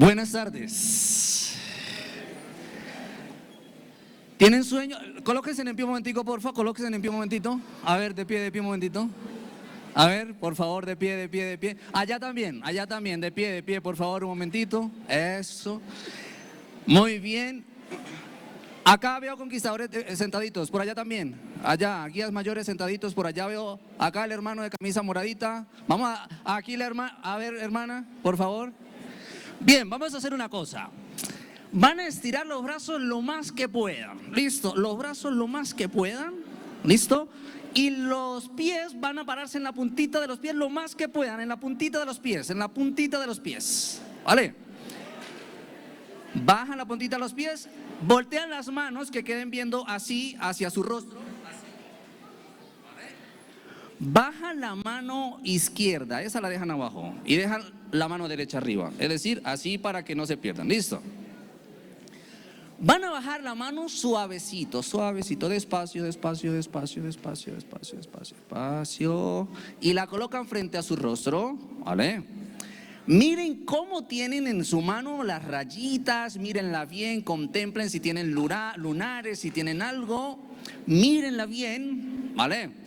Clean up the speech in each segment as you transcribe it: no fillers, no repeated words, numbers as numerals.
Buenas tardes. ¿Tienen sueño? Colóquense en pie un momentico, por favor. Colóquense en pie un momentito. A ver, de pie un momentito. A ver, por favor, de pie. Allá también, de pie, por favor, un momentito. Eso. Muy bien. Acá veo conquistadores sentaditos, por allá también. Allá, guías mayores sentaditos, por allá veo acá el hermano de camisa moradita. Vamos aquí la hermana, a ver, hermana, por favor. Bien, vamos a hacer una cosa. Van a estirar los brazos lo más que puedan. ¿Listo? Los brazos lo más que puedan. ¿Listo? Y los pies van a pararse en la puntita de los pies lo más que puedan. En la puntita de los pies. ¿Vale? Bajan la puntita de los pies. Voltean las manos que queden viendo así hacia su rostro. Bajan la mano izquierda, esa la dejan abajo, y dejan la mano derecha arriba. Es decir, así para que no se pierdan. ¿Listo? Van a bajar la mano suavecito, despacio. Y la colocan frente a su rostro. ¿Vale? Miren cómo tienen en su mano las rayitas, mírenla bien, contemplen si tienen lunares, si tienen algo, mírenla bien, ¿vale?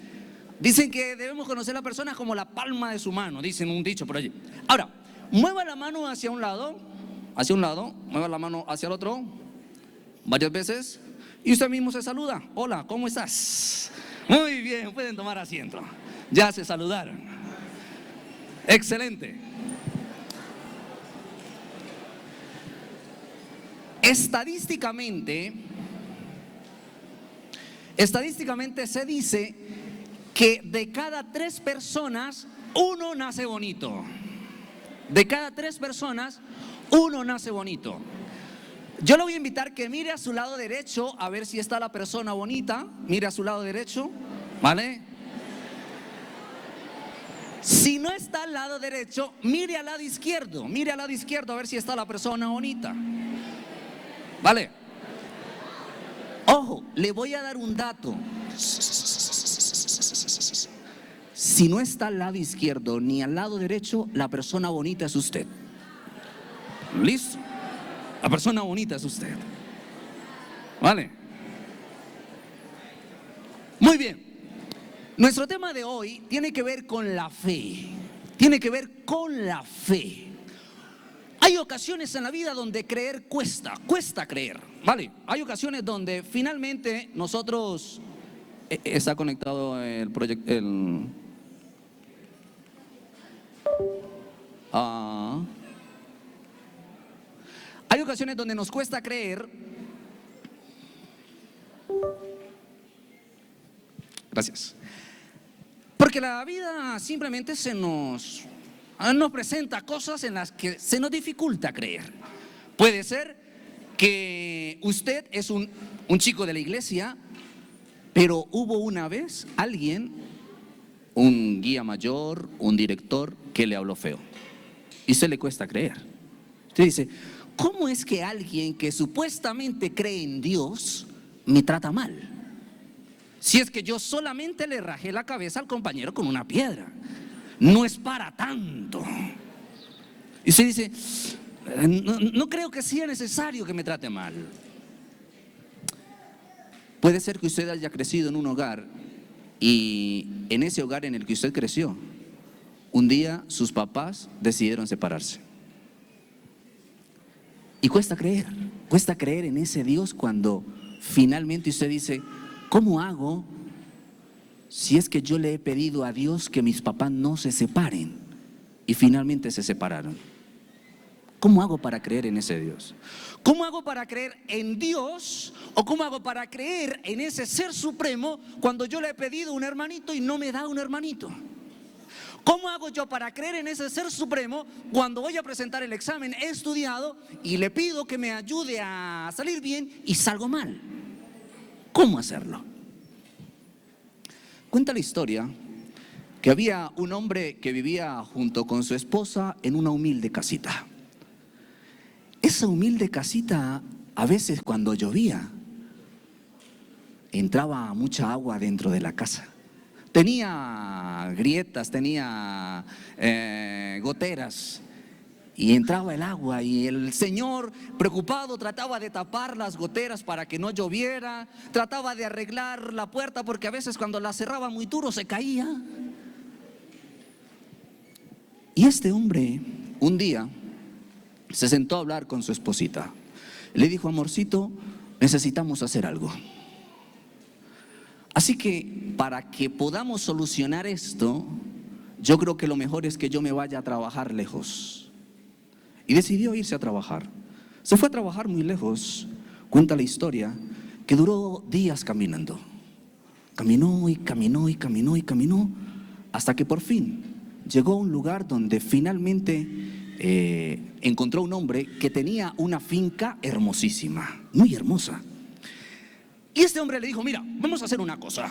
Dicen que debemos conocer a la persona como la palma de su mano, dicen un dicho por allí. Ahora, mueva la mano hacia un lado, mueva la mano hacia el otro, varias veces, y usted mismo se saluda. Hola, ¿cómo estás? Muy bien, pueden tomar asiento. Ya se saludaron. Excelente. Estadísticamente se dice que de cada 3 personas, uno nace bonito. De cada 3 personas, uno nace bonito. Yo le voy a invitar que mire a su lado derecho a ver si está la persona bonita. Mire a su lado derecho, ¿vale? Si no está al lado derecho, mire al lado izquierdo a ver si está la persona bonita. ¿Vale? Ojo, le voy a dar un dato. Si no está al lado izquierdo ni al lado derecho, la persona bonita es usted. ¿Listo? La persona bonita es usted. ¿Vale? Muy bien. Nuestro tema de hoy tiene que ver con la fe. Hay ocasiones en la vida donde creer cuesta creer, ¿vale? Hay ocasiones donde finalmente nosotros... Está conectado el proyecto... Hay ocasiones donde nos cuesta creer. Gracias. Porque la vida simplemente nos presenta cosas en las que se nos dificulta creer. Puede ser que usted es un chico de la iglesia, pero hubo una vez alguien, un guía mayor, un director, que le habló feo. Y a usted le cuesta creer. Usted dice, ¿cómo es que alguien que supuestamente cree en Dios me trata mal? Si es que yo solamente le rajé la cabeza al compañero con una piedra. No es para tanto. Y usted dice, no creo que sea necesario que me trate mal. Puede ser que usted haya crecido en un hogar y en ese hogar en el que usted creció, un día sus papás decidieron separarse. Y cuesta creer en ese Dios cuando finalmente usted dice, ¿cómo hago si es que yo le he pedido a Dios que mis papás no se separen y finalmente se separaron? ¿Cómo hago para creer en ese Dios? ¿Cómo hago para creer en Dios? ¿O cómo hago para creer en ese ser supremo cuando yo le he pedido un hermanito y no me da un hermanito? ¿Cómo hago yo para creer en ese ser supremo cuando voy a presentar el examen, he estudiado y le pido que me ayude a salir bien y salgo mal? ¿Cómo hacerlo? Cuenta la historia que había un hombre que vivía junto con su esposa en una humilde casita. Esa humilde casita, a veces cuando llovía, entraba mucha agua dentro de la casa. Tenía grietas, tenía goteras. Y entraba el agua y el señor, preocupado, trataba de tapar las goteras para que no lloviera, trataba de arreglar la puerta porque a veces cuando la cerraba muy duro se caía. Y este hombre un día se sentó a hablar con su esposita. Le dijo: amorcito, necesitamos hacer algo. Así que para que podamos solucionar esto, yo creo que lo mejor es que yo me vaya a trabajar lejos. Y decidió irse a trabajar. Se fue a trabajar muy lejos. Cuenta la historia que duró días caminando. Caminó y caminó y caminó y caminó hasta que por fin llegó a un lugar donde finalmente encontró un hombre que tenía una finca hermosísima, muy hermosa. Y este hombre le dijo: mira, vamos a hacer una cosa.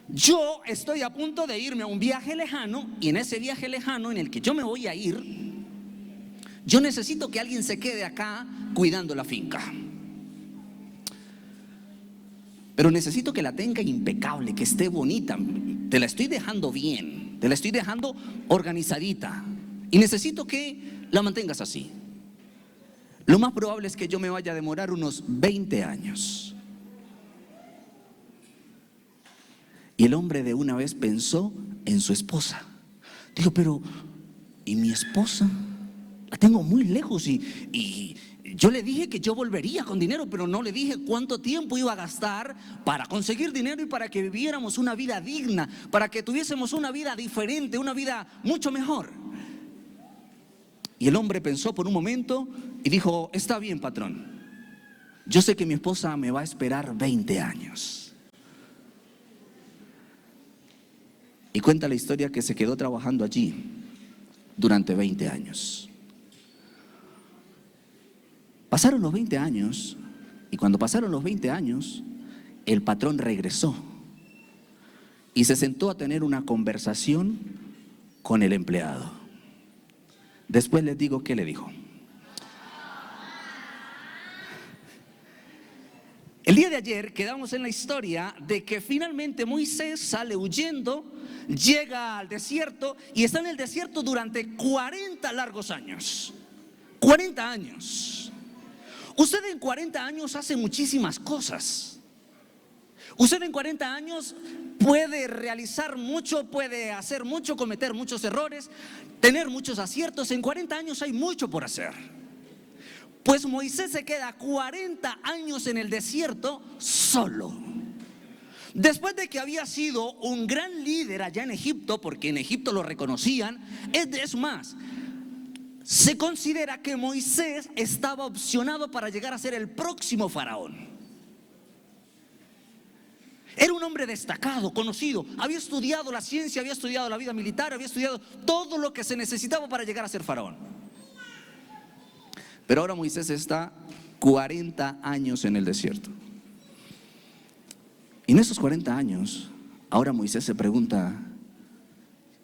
Yo estoy a punto de irme a un viaje lejano, y en ese viaje lejano en el que yo me voy a ir, yo necesito que alguien se quede acá cuidando la finca. Pero necesito que la tenga impecable, que esté bonita. Te la estoy dejando bien, te la estoy dejando organizadita, y necesito que la mantengas así. Lo más probable es que yo me vaya a demorar unos 20 años. Y el hombre de una vez pensó en su esposa. Dijo: pero ¿y mi esposa? La tengo muy lejos y yo le dije que yo volvería con dinero, pero no le dije cuánto tiempo iba a gastar para conseguir dinero y para que viviéramos una vida digna, para que tuviésemos una vida diferente, una vida mucho mejor. Y el hombre pensó por un momento y dijo: está bien, patrón, yo sé que mi esposa me va a esperar 20 años. Y cuenta la historia que se quedó trabajando allí durante 20 años. Pasaron los 20 años, y cuando pasaron los 20 años, el patrón regresó y se sentó a tener una conversación con el empleado. Después les digo qué le dijo. El día de ayer quedamos en la historia de que finalmente Moisés sale huyendo, llega al desierto y está en el desierto durante 40 largos años. 40 años. Usted en 40 años hace muchísimas cosas. Usted en 40 años puede realizar mucho, puede hacer mucho, cometer muchos errores, tener muchos aciertos. En 40 años hay mucho por hacer. Pues Moisés se queda 40 años en el desierto solo. Después de que había sido un gran líder allá en Egipto, porque en Egipto lo reconocían, es más, se considera que Moisés estaba opcionado para llegar a ser el próximo faraón. Era un hombre destacado, conocido, había estudiado la ciencia, había estudiado la vida militar, había estudiado todo lo que se necesitaba para llegar a ser faraón. Pero ahora Moisés está 40 años en el desierto. Y en esos 40 años, ahora Moisés se pregunta: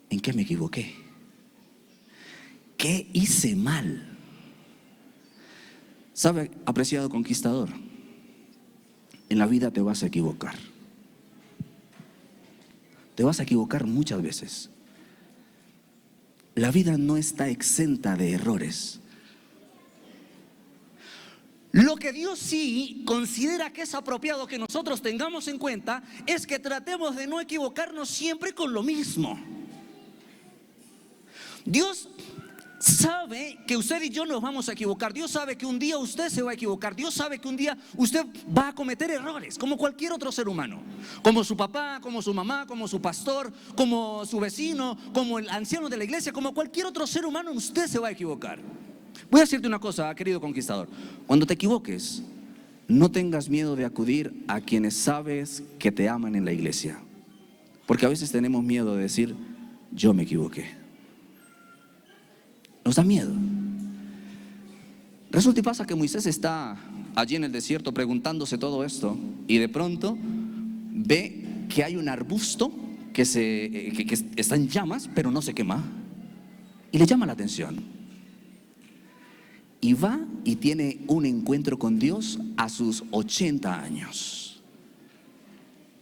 ¿en qué me equivoqué? ¿Qué hice mal? ¿Sabe, apreciado conquistador? En la vida te vas a equivocar. Te vas a equivocar muchas veces. La vida no está exenta de errores. Lo que Dios sí considera que es apropiado que nosotros tengamos en cuenta es que tratemos de no equivocarnos siempre con lo mismo. Dios sabe que usted y yo nos vamos a equivocar. Dios sabe que un día usted se va a equivocar. Dios sabe que un día usted va a cometer errores, como cualquier otro ser humano. Como su papá, como su mamá, como su pastor, como su vecino, como el anciano de la iglesia, como cualquier otro ser humano, usted se va a equivocar. Voy a decirte una cosa, querido conquistador. Cuando te equivoques, no tengas miedo de acudir a quienes sabes que te aman en la iglesia. Porque a veces tenemos miedo de decir: yo me equivoqué. Nos da miedo. Resulta y pasa que Moisés está allí en el desierto preguntándose todo esto, y de pronto ve que hay un arbusto que está en llamas, pero no se quema, y le llama la atención. Y va y tiene un encuentro con Dios a sus 80 años.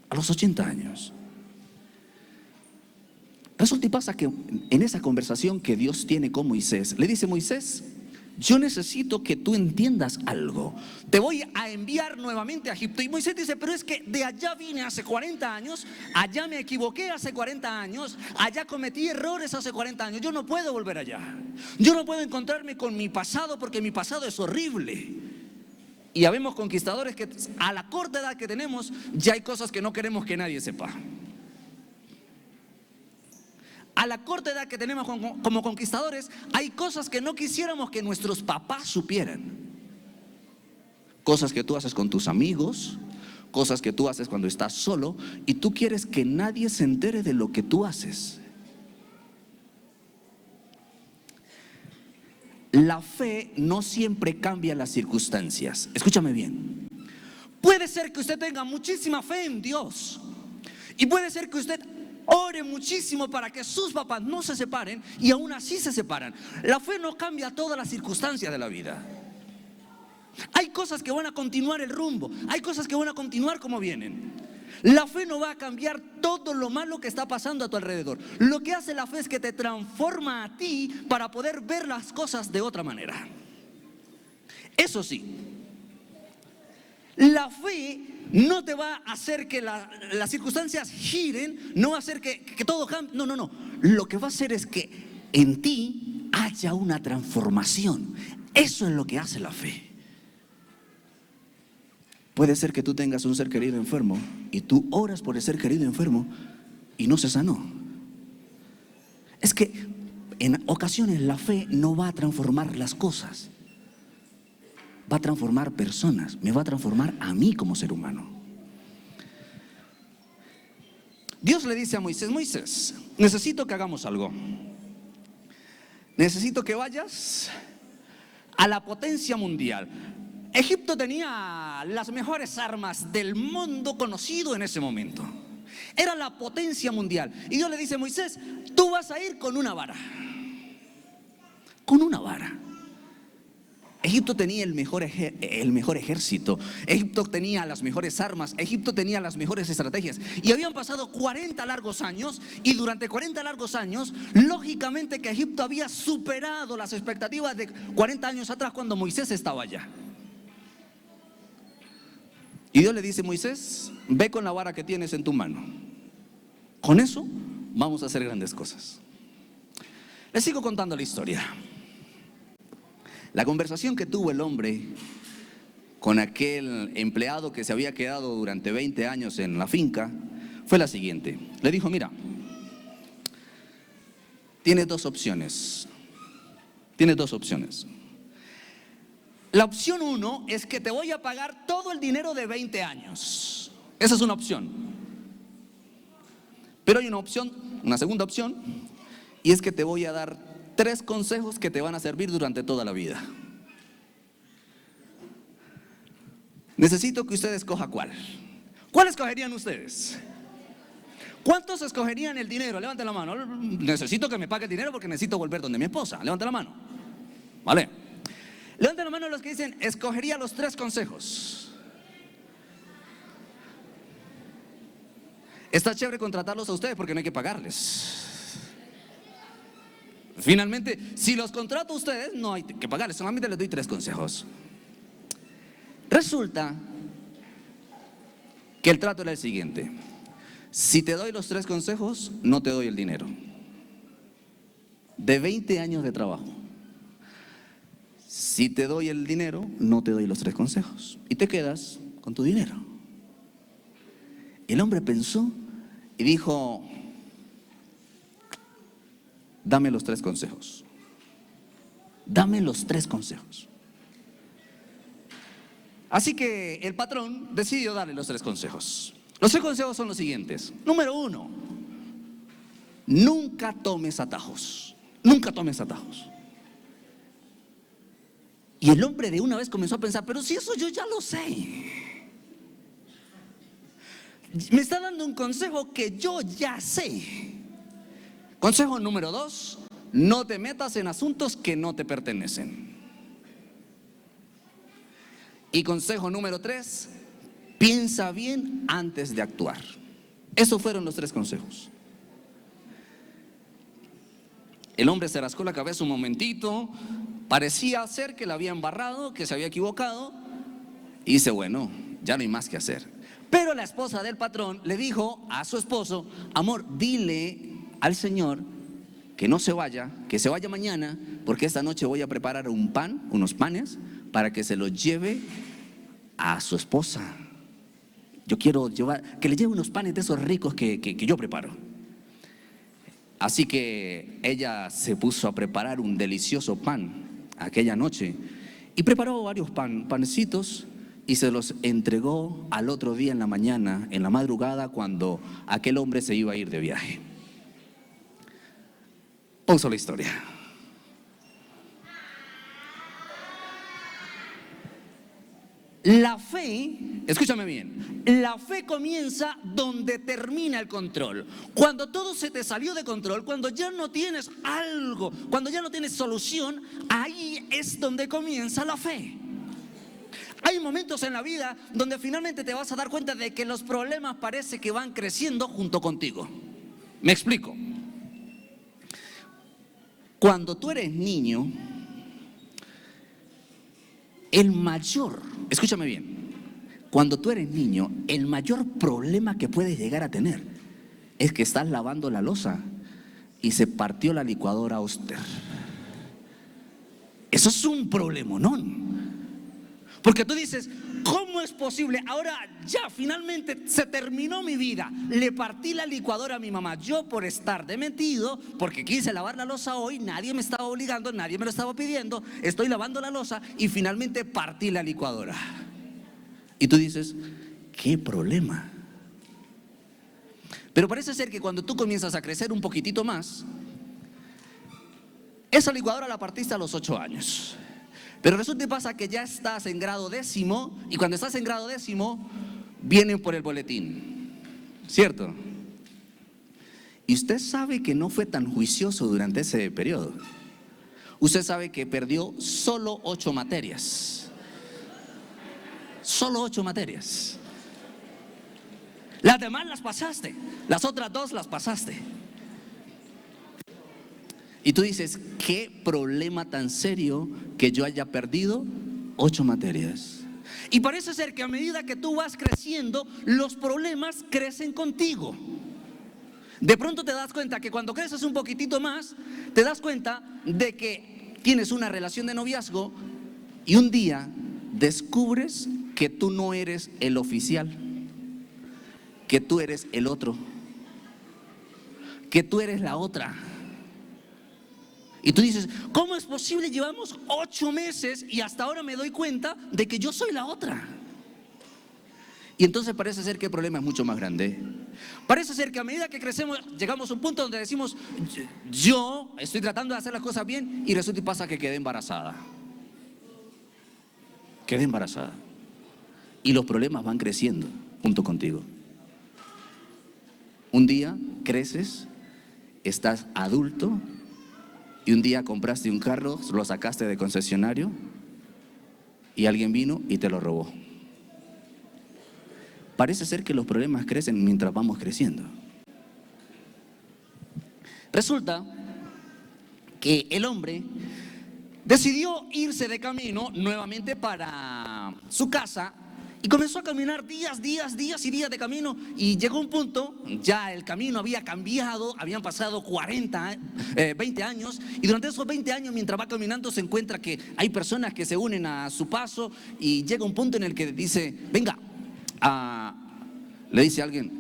A los 80 años. Resulta y pasa que en esa conversación que Dios tiene con Moisés, le dice: Moisés, yo necesito que tú entiendas algo. Te voy a enviar nuevamente a Egipto. Y Moisés dice: pero es que de allá vine hace 40 años, allá me equivoqué hace 40 años, allá cometí errores hace 40 años. Yo no puedo volver allá. Yo no puedo encontrarme con mi pasado porque mi pasado es horrible. Y habemos conquistadores que a la corta edad que tenemos ya hay cosas que no queremos que nadie sepa. A la corta edad que tenemos como conquistadores, hay cosas que no quisiéramos que nuestros papás supieran. Cosas que tú haces con tus amigos, cosas que tú haces cuando estás solo, y tú quieres que nadie se entere de lo que tú haces. La fe no siempre cambia las circunstancias. Escúchame bien. Puede ser que usted tenga muchísima fe en Dios, y puede ser que usted ore muchísimo para que sus papás no se separen, y aún así se separan. La fe no cambia todas las circunstancias de la vida. Hay cosas que van a continuar el rumbo, hay cosas que van a continuar como vienen. La fe no va a cambiar todo lo malo que está pasando a tu alrededor. Lo que hace la fe es que te transforma a ti para poder ver las cosas de otra manera. Eso sí, la fe no te va a hacer que las circunstancias giren, no va a hacer que todo cambie. No. Lo que va a hacer es que en ti haya una transformación. Eso es lo que hace la fe. Puede ser que tú tengas un ser querido enfermo y tú oras por el ser querido enfermo y no se sanó. Es que en ocasiones la fe no va a transformar las cosas, va a transformar personas, me va a transformar a mí como ser humano. Dios le dice a Moisés: Moisés, necesito que hagamos algo. Necesito que vayas a la potencia mundial. Egipto tenía las mejores armas del mundo conocido en ese momento. Era la potencia mundial. Y Dios le dice: Moisés, tú vas a ir con una vara. Con una vara. Egipto tenía el mejor ejército. Egipto tenía las mejores armas. Egipto tenía las mejores estrategias. Y habían pasado 40 largos años. Y durante 40 largos años, lógicamente que Egipto había superado las expectativas de 40 años atrás cuando Moisés estaba allá. Y Dios le dice: Moisés, ve con la vara que tienes en tu mano. Con eso vamos a hacer grandes cosas. Les sigo contando la historia. La conversación que tuvo el hombre con aquel empleado que se había quedado durante 20 años en la finca fue la siguiente. Le dijo: mira, tienes dos opciones. Tienes dos opciones. La opción 1 es que te voy a pagar todo el dinero de 20 años. Esa es una opción. Pero hay una segunda opción, y es que te voy a dar 3 consejos que te van a servir durante toda la vida. Necesito que usted escoja cuál. ¿Cuál escogerían ustedes? ¿Cuántos escogerían el dinero? Levanten la mano. Necesito que me pague el dinero porque necesito volver donde mi esposa. Levanten la mano. Vale. Levanten la mano los que dicen: escogería los 3 consejos. Está chévere contratarlos a ustedes porque no hay que pagarles. Finalmente, si los contrato a ustedes, no hay que pagarles, solamente les doy 3 consejos. Resulta que el trato era el siguiente: si te doy los 3 consejos, no te doy el dinero de 20 años de trabajo. Si te doy el dinero, no te doy los 3 consejos y te quedas con tu dinero. El hombre pensó y dijo: dame los 3 consejos. Dame los 3 consejos. Así que el patrón decidió darle los 3 consejos. Los 3 consejos son los siguientes. Número 1, nunca tomes atajos. Nunca tomes atajos. Y el hombre de una vez comenzó a pensar: pero si eso yo ya lo sé. Me está dando un consejo que yo ya sé. Consejo número 2, no te metas en asuntos que no te pertenecen. Y consejo número 3, piensa bien antes de actuar. Esos fueron los 3 consejos. El hombre se rascó la cabeza un momentito, parecía ser que la había embarrado, que se había equivocado, y dice, bueno, ya no hay más que hacer. Pero la esposa del patrón le dijo a su esposo, amor, dile al Señor que no se vaya, que se vaya mañana, porque esta noche voy a preparar un pan, unos panes, para que se los lleve a su esposa. Yo quiero llevar, que le lleve unos panes de esos ricos que yo preparo. Así que ella se puso a preparar un delicioso pan aquella noche y preparó varios panecitos y se los entregó al otro día en la mañana, en la madrugada, cuando aquel hombre se iba a ir de viaje. Pausa la historia. La fe, escúchame bien, la fe comienza donde termina el control. Cuando todo se te salió de control, cuando ya no tienes algo, cuando ya no tienes solución, ahí es donde comienza la fe. Hay momentos en la vida donde finalmente te vas a dar cuenta de que los problemas parece que van creciendo junto contigo. Me explico. Cuando tú eres niño, escúchame bien, cuando tú eres niño, el mayor problema que puedes llegar a tener es que estás lavando la loza y se partió la licuadora Oster. Eso es un problemonón. Porque tú dices, ¿cómo es posible? Ahora ya finalmente se terminó mi vida. Le partí la licuadora a mi mamá. Yo por estar de metido, porque quise lavar la loza hoy, nadie me estaba obligando, nadie me lo estaba pidiendo. Estoy lavando la loza y finalmente partí la licuadora. Y tú dices, ¿qué problema? Pero parece ser que cuando tú comienzas a crecer un poquitito más, esa licuadora la partiste a los 8 años. Pero resulta y pasa que ya estás en grado 10º y cuando estás en grado 10º vienen por el boletín, ¿cierto? Y usted sabe que no fue tan juicioso durante ese periodo. Usted sabe que perdió solo 8 materias. Solo 8 materias. Las demás las pasaste, las otras 2 las pasaste. Y tú dices, ¿qué problema tan serio que yo haya perdido 8 materias? Y parece ser que a medida que tú vas creciendo, los problemas crecen contigo. De pronto te das cuenta que cuando creces un poquitito más, te das cuenta de que tienes una relación de noviazgo y un día descubres que tú no eres el oficial, que tú eres el otro, que tú eres la otra. Y tú dices, ¿cómo es posible? Llevamos 8 meses y hasta ahora me doy cuenta de que yo soy la otra. Y entonces parece ser que el problema es mucho más grande. Parece ser que a medida que crecemos llegamos a un punto donde decimos, yo estoy tratando de hacer las cosas bien y resulta y pasa que quedé embarazada. Quedé embarazada. Y los problemas van creciendo junto contigo. Un día creces, estás adulto, y un día compraste un carro, lo sacaste de concesionario y alguien vino y te lo robó. Parece ser que los problemas crecen mientras vamos creciendo. Resulta que el hombre decidió irse de camino nuevamente para su casa y comenzó a caminar días y días de camino y llegó un punto, ya el camino había cambiado, habían pasado 20 años y durante esos 20 años mientras va caminando se encuentra que hay personas que se unen a su paso y llega un punto en el que dice, venga, le dice a alguien,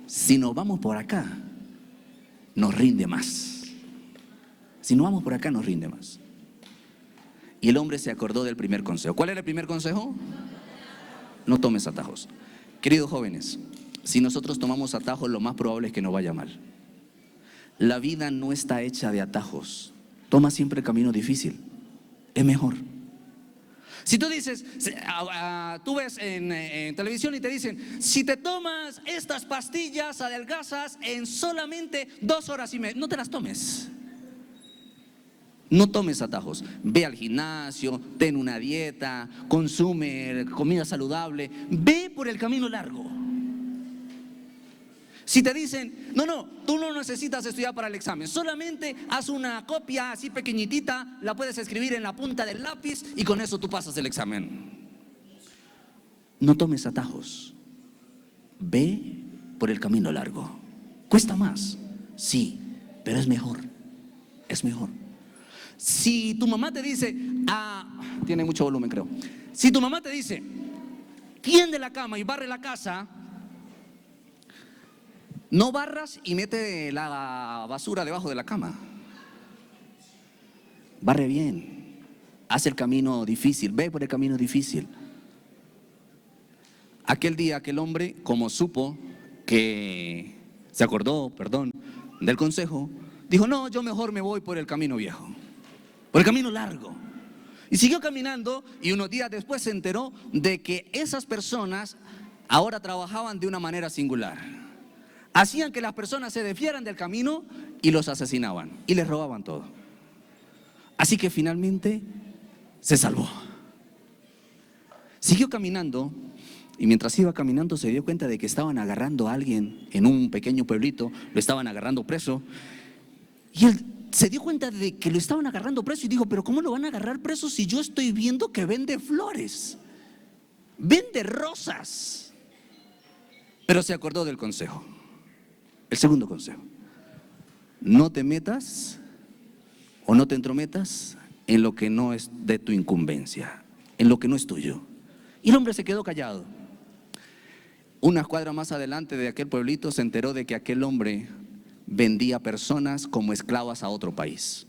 si nos vamos por acá, nos rinde más. Si nos vamos por acá, nos rinde más. Y el hombre se acordó del primer consejo. ¿Cuál era el primer consejo? No tomes atajos. Queridos jóvenes, si nosotros tomamos atajos, lo más probable es que nos vaya mal. La vida no está hecha de atajos. Toma siempre el camino difícil. Es mejor. Si tú dices, tú ves en televisión y te dicen, si te tomas estas pastillas adelgazas en solamente 2 horas y media, no te las tomes. No tomes atajos, ve al gimnasio, ten una dieta, consume comida saludable, ve por el camino largo. Si te dicen, no, tú no necesitas estudiar para el examen, solamente haz una copia así pequeñitita, la puedes escribir en la punta del lápiz y con eso tú pasas el examen. No tomes atajos, ve por el camino largo. Cuesta más, sí, pero es mejor, es mejor. Si tu mamá te dice, tiene mucho volumen creo. Si tu mamá te dice, tiende la cama y barre la casa, no barras y mete la basura debajo de la cama. Barre bien, haz el camino difícil, ve por el camino difícil. Aquel día aquel hombre, como supo que se acordó, del consejo, dijo, no, yo mejor me voy por el camino viejo, por el camino largo. Y siguió caminando y unos días después se enteró de que esas personas ahora trabajaban de una manera singular. Hacían que las personas se desviaran del camino y los asesinaban y les robaban todo. Así que finalmente se salvó. Siguió caminando y mientras iba caminando se dio cuenta de que estaban agarrando a alguien en un pequeño pueblito, lo estaban agarrando preso. Y él se dio cuenta de que lo estaban agarrando preso y dijo, pero ¿cómo lo van a agarrar preso si yo estoy viendo que vende flores, vende rosas? Pero se acordó del consejo. El segundo consejo: no te metas o no te entrometas en lo que no es de tu incumbencia, en lo que no es tuyo. Y el hombre se quedó callado. Unas cuadras más adelante de aquel pueblito se enteró de que aquel hombre vendía personas como esclavas a otro país.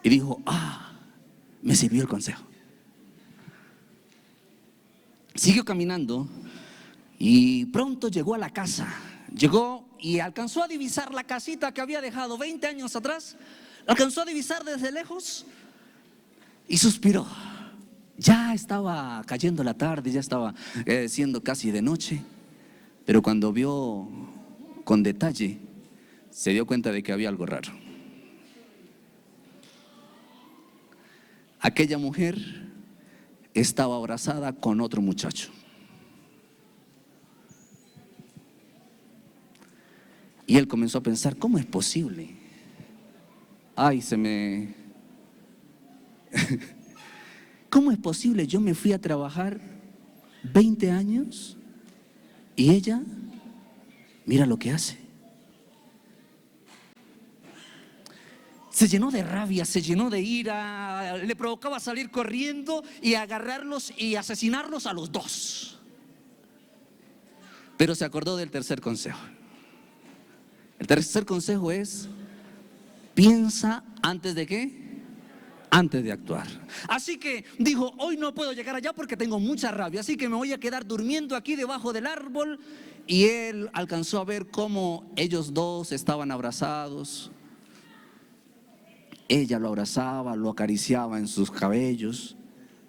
Y dijo, me sirvió el consejo. Siguió caminando y pronto llegó a la casa. Llegó y alcanzó a divisar la casita que había dejado 20 años atrás. Alcanzó a divisar desde lejos y suspiró. Ya estaba cayendo la tarde, ya estaba siendo casi de noche. Pero cuando vio con detalle, se dio cuenta de que había algo raro. Aquella mujer estaba abrazada con otro muchacho. Y él comenzó a pensar, ¿cómo es posible? ¿Cómo es posible? Yo me fui a trabajar 20 años y ella, mira lo que hace. Se llenó de rabia, se llenó de ira, le provocaba salir corriendo y agarrarlos y asesinarlos a los dos. Pero se acordó del tercer consejo. El tercer consejo es, piensa antes de ¿qué? Antes de actuar. Así que dijo, hoy no puedo llegar allá porque tengo mucha rabia, así que me voy a quedar durmiendo aquí debajo del árbol. Y él alcanzó a ver cómo ellos dos estaban abrazados. Ella lo abrazaba, lo acariciaba en sus cabellos.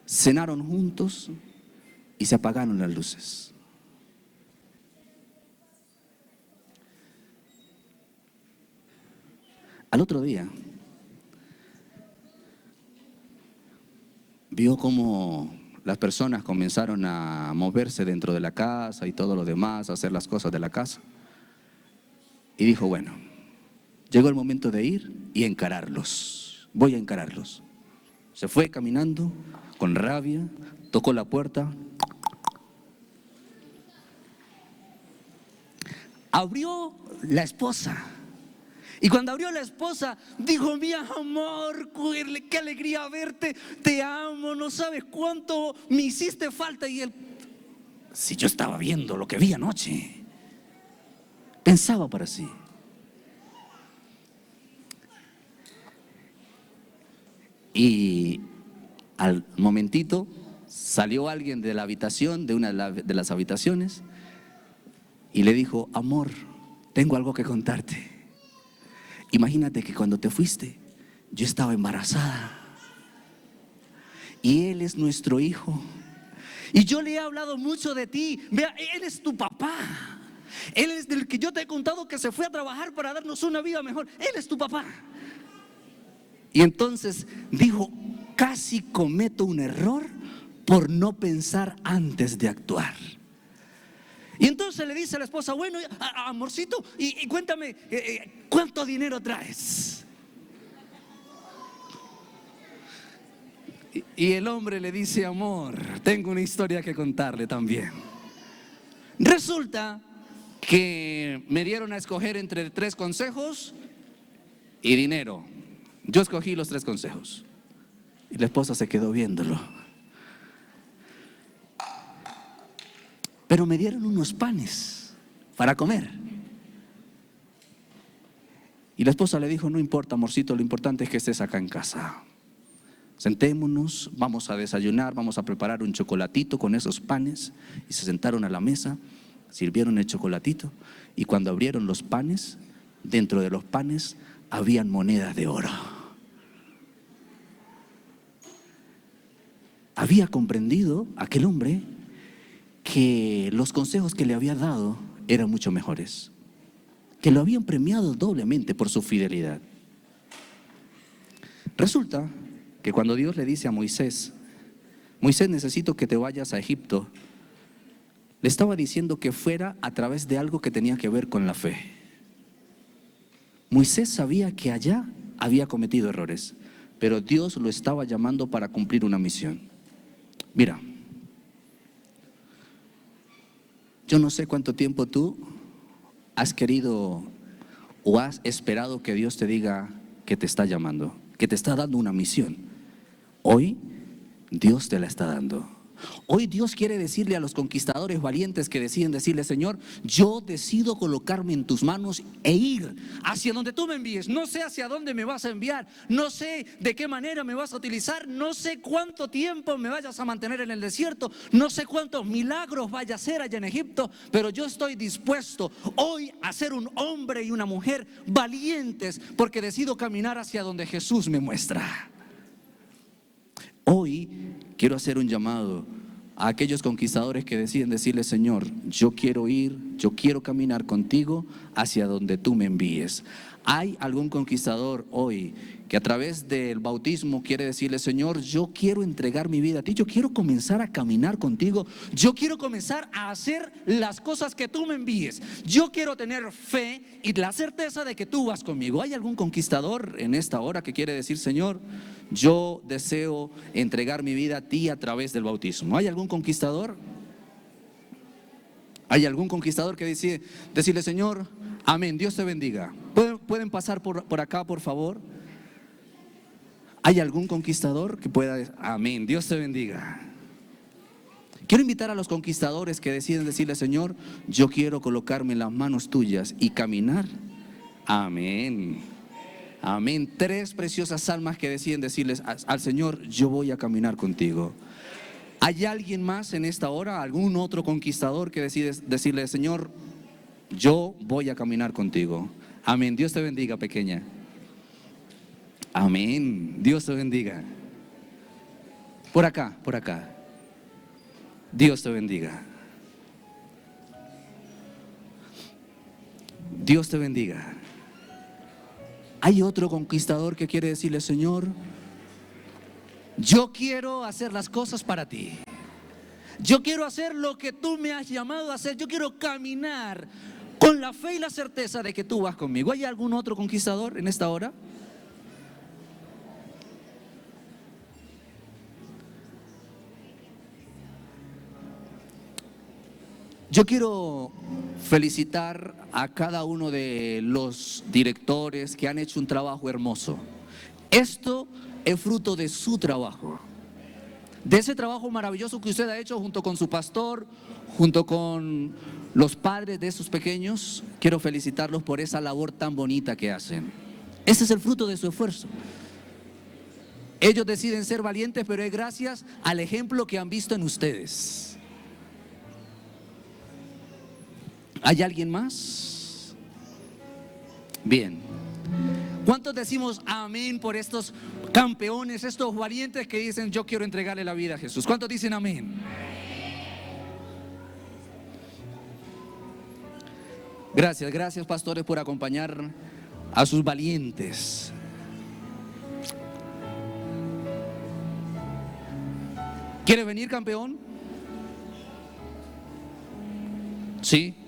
Cenaron juntos y se apagaron las luces. Al otro día, vio cómo las personas comenzaron a moverse dentro de la casa y todo lo demás, a hacer las cosas de la casa. Y dijo, bueno, llegó el momento de ir y encararlos. Voy a encararlos. Se fue caminando con rabia, tocó la puerta. Abrió la esposa. Y cuando abrió la esposa, dijo, mi amor, qué alegría verte, te amo, no sabes cuánto me hiciste falta. Y él, si yo estaba viendo lo que vi anoche, pensaba para sí. Y al momentito salió alguien de la habitación, de una de las habitaciones, y le dijo, amor, tengo algo que contarte. Imagínate que cuando te fuiste, yo estaba embarazada. Y él es nuestro hijo. Y yo le he hablado mucho de ti. Vea, él es tu papá. Él es del que yo te he contado que se fue a trabajar para darnos una vida mejor. Él es tu papá. Y entonces dijo, casi cometo un error por no pensar antes de actuar. Y entonces le dice a la esposa, bueno, amorcito, y cuéntame, ¿cuánto dinero traes? Y el hombre le dice, amor, tengo una historia que contarle también. Resulta que me dieron a escoger entre 3 consejos y dinero. Yo escogí los 3 consejos. Y la esposa se quedó viéndolo. Pero me dieron unos panes para comer. Y la esposa le dijo, no importa, amorcito, lo importante es que estés acá en casa. Sentémonos, vamos a desayunar, vamos a preparar un chocolatito con esos panes. Y se sentaron a la mesa, sirvieron el chocolatito. Y cuando abrieron los panes, dentro de los panes habían monedas de oro. Había comprendido aquel hombre que los consejos que le había dado eran mucho mejores, que lo habían premiado doblemente por su fidelidad. Resulta que cuando Dios le dice a Moisés, Moisés, necesito que te vayas a Egipto, le estaba diciendo que fuera a través de algo que tenía que ver con la fe. Moisés sabía que allá había cometido errores, pero Dios lo estaba llamando para cumplir una misión. Mira, yo no sé cuánto tiempo tú has querido o has esperado que Dios te diga que te está llamando, que te está dando una misión. Hoy Dios te la está dando. Hoy Dios quiere decirle a los conquistadores valientes que deciden decirle, Señor, yo decido colocarme en tus manos e ir hacia donde tú me envíes. No sé hacia dónde me vas a enviar, no sé de qué manera me vas a utilizar, no sé cuánto tiempo me vayas a mantener en el desierto, no sé cuántos milagros vaya a hacer allá en Egipto, pero yo estoy dispuesto hoy a ser un hombre y una mujer valientes porque decido caminar hacia donde Jesús me muestra. Hoy quiero hacer un llamado a aquellos conquistadores que deciden decirle, Señor, yo quiero ir, yo quiero caminar contigo hacia donde tú me envíes. ¿Hay algún conquistador hoy que a través del bautismo quiere decirle, Señor, yo quiero entregar mi vida a ti, yo quiero comenzar a caminar contigo, yo quiero comenzar a hacer las cosas que tú me envíes, yo quiero tener fe y la certeza de que tú vas conmigo? ¿Hay algún conquistador en esta hora que quiere decir, Señor, yo deseo entregar mi vida a ti a través del bautismo? ¿Hay algún conquistador? ¿Hay algún conquistador que decide decirle, Señor, amén, Dios te bendiga? ¿Pueden pasar por acá, por favor? ¿Hay algún conquistador que pueda decir, amén, Dios te bendiga? Quiero invitar a los conquistadores que deciden decirle, Señor, yo quiero colocarme en las manos tuyas y caminar. Amén. Amén. 3 preciosas almas que deciden decirles al Señor, yo voy a caminar contigo. ¿Hay alguien más en esta hora, algún otro conquistador que decide decirle, Señor, yo voy a caminar contigo? Amén. Dios te bendiga, pequeña. Amén. Dios te bendiga. Por acá, por acá. Dios te bendiga. Dios te bendiga. Hay otro conquistador que quiere decirle, Señor, yo quiero hacer las cosas para ti. Yo quiero hacer lo que tú me has llamado a hacer. Yo quiero caminar con la fe y la certeza de que tú vas conmigo. ¿Hay algún otro conquistador en esta hora? Yo quiero felicitar a cada uno de los directores que han hecho un trabajo hermoso. Esto es fruto de su trabajo, de ese trabajo maravilloso que usted ha hecho junto con su pastor, junto con los padres de esos pequeños. Quiero felicitarlos por esa labor tan bonita que hacen. Ese es el fruto de su esfuerzo. Ellos deciden ser valientes, pero es gracias al ejemplo que han visto en ustedes. ¿Hay alguien más? Bien. ¿Cuántos decimos amén por estos campeones, estos valientes que dicen, yo quiero entregarle la vida a Jesús? ¿Cuántos dicen amén? Gracias, gracias, pastores, por acompañar a sus valientes. ¿Quiere venir, campeón? ¿sí?